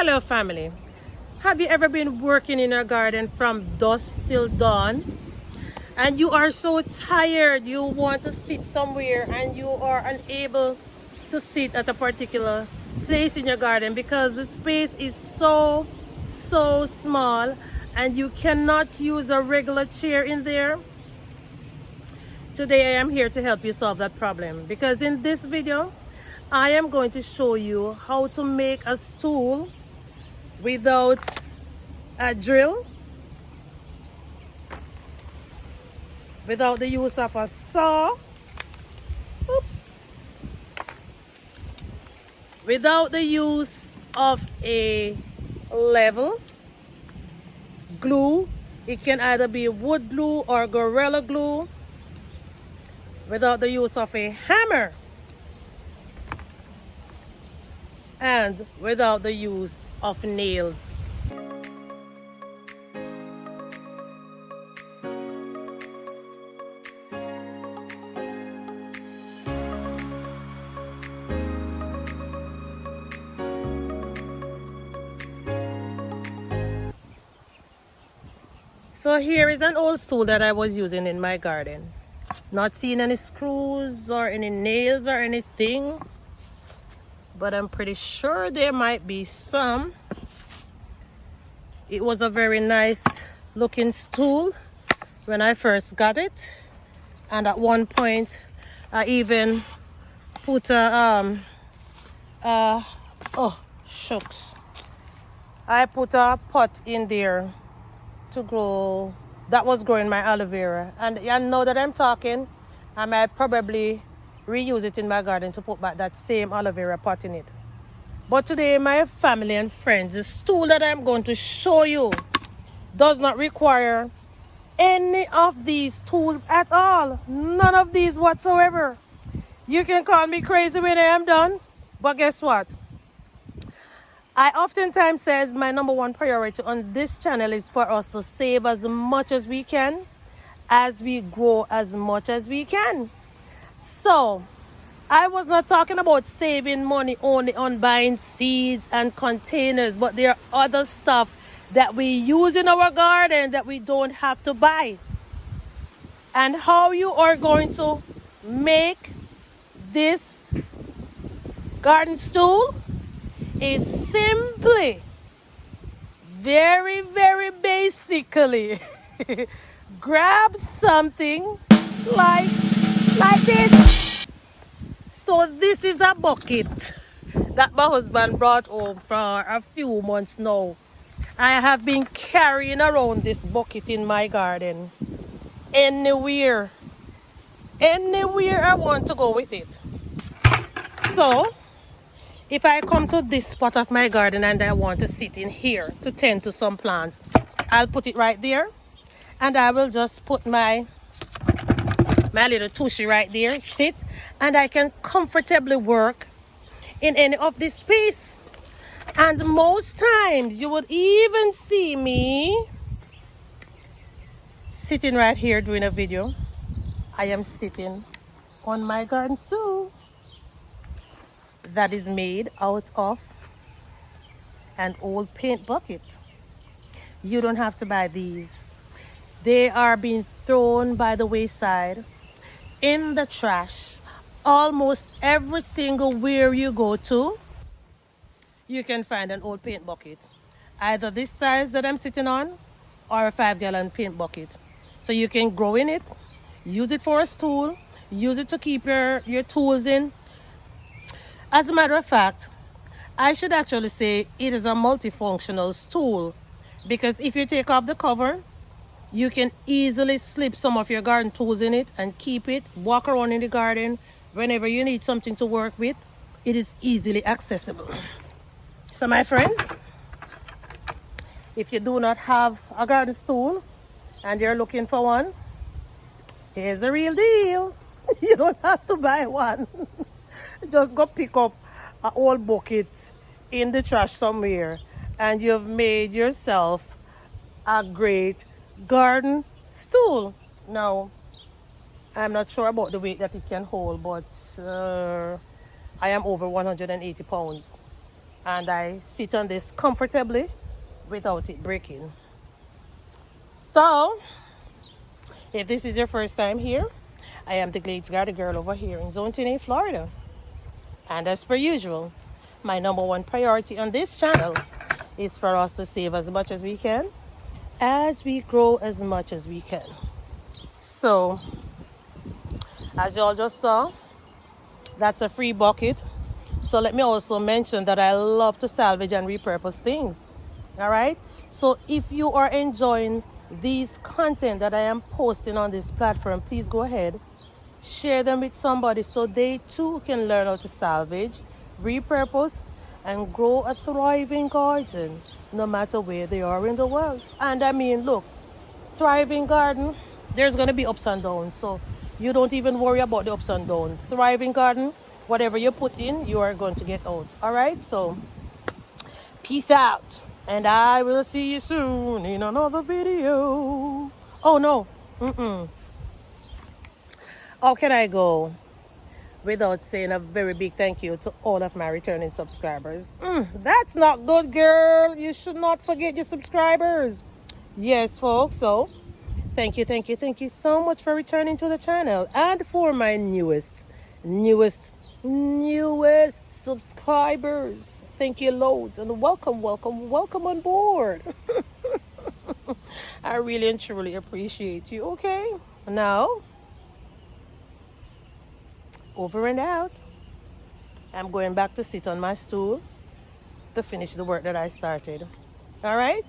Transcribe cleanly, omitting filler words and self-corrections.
Hello family. Have you ever been working in a garden from dusk till dawn and you are so tired you want to sit somewhere and you are unable to sit at a particular place in your garden because the space is so small and you cannot use a regular chair in there? Today I am here to help you solve that problem, because in this video I am going to show you how to make a stool without a drill, without the use of a saw, without the use of a level, glue. It can either be wood glue or gorilla glue, without the use of a hammer, and without the use of nails. So here is an old stool that I was using in my garden. Not seeing any screws or any nails or anything, but I'm pretty sure there might be some. It was a very nice looking stool when I first got it, and at one point I even put a oh shucks, I put a pot in there to grow, that was growing my aloe vera, and now that I'm talking, I might probably reuse it in my garden to put back that same aloe vera pot in it. But today, my family and friends, the stool that I'm going to show you does not require any of these tools at all. None of these whatsoever. You can call me crazy when I am done, but guess what? I oftentimes says my number one priority on this channel is for us to save as much as we can, as we grow as much as we can. So I was not talking about saving money only on buying seeds and containers, but there are other stuff that we use in our garden that we don't have to buy. And how you are going to make this garden stool is simply, very basically, grab something like this. So this is a bucket that my husband brought home for a few months now. I have been carrying around this bucket in my garden anywhere I want to go with it. So if I come to this spot of my garden and I want to sit in here to tend to some plants, I'll put it right there, and I will just put my little tushy right there, sit, and I can comfortably work in any of this space. And most times you would even see me sitting right here doing a video. I am sitting on my garden stool that is made out of an old paint bucket. You don't have to buy these. They are being thrown by the wayside, in the trash. Almost every single where you go to, you can find an old paint bucket. Either this size that I'm sitting on or a 5-gallon paint bucket. So you can grow in it, use it for a stool, use it to keep your tools in. As a matter of fact, I should actually say it is a multifunctional stool, because if you take off the cover, you can easily slip some of your garden tools in it and keep it, walk around in the garden whenever you need something to work with. It is easily accessible. So my friends, if you do not have a garden stool and you're looking for one, here's the real deal. You don't have to buy one. Just go pick up an old bucket in the trash somewhere and you've made yourself a great garden stool. Now, I'm not sure about the weight that it can hold, but I am over 180 pounds. and I sit on this comfortably without it breaking. So, if this is your first time here, I am the Glades Garden Girl over here in Zone 10A, Florida. And as per usual, my number one priority on this channel is for us to save as much as we can, as we grow as much as we can. So, as y'all just saw, that's a free bucket. So let me also mention that I love to salvage and repurpose things. All right? So if you are enjoying these content that I am posting on this platform, please go ahead, share them with somebody so they too can learn how to salvage, repurpose, and grow a thriving garden no matter where they are in the world. And I mean, look, thriving garden, there's going to be ups and downs. So you don't even worry about the ups and downs. Thriving garden, whatever you put in, you are going to get out. All right? So peace out. And I will see you soon in another video. Oh, no. How can I go without saying a very big thank you to all of my returning subscribers? That's not good, girl. You should not forget your subscribers. Yes, folks. So thank you so much for returning to the channel. And for my newest subscribers, thank you loads, and welcome on board. I really and truly appreciate you. Okay, now over and out. I'm going back to sit on my stool to finish the work that I started. All right.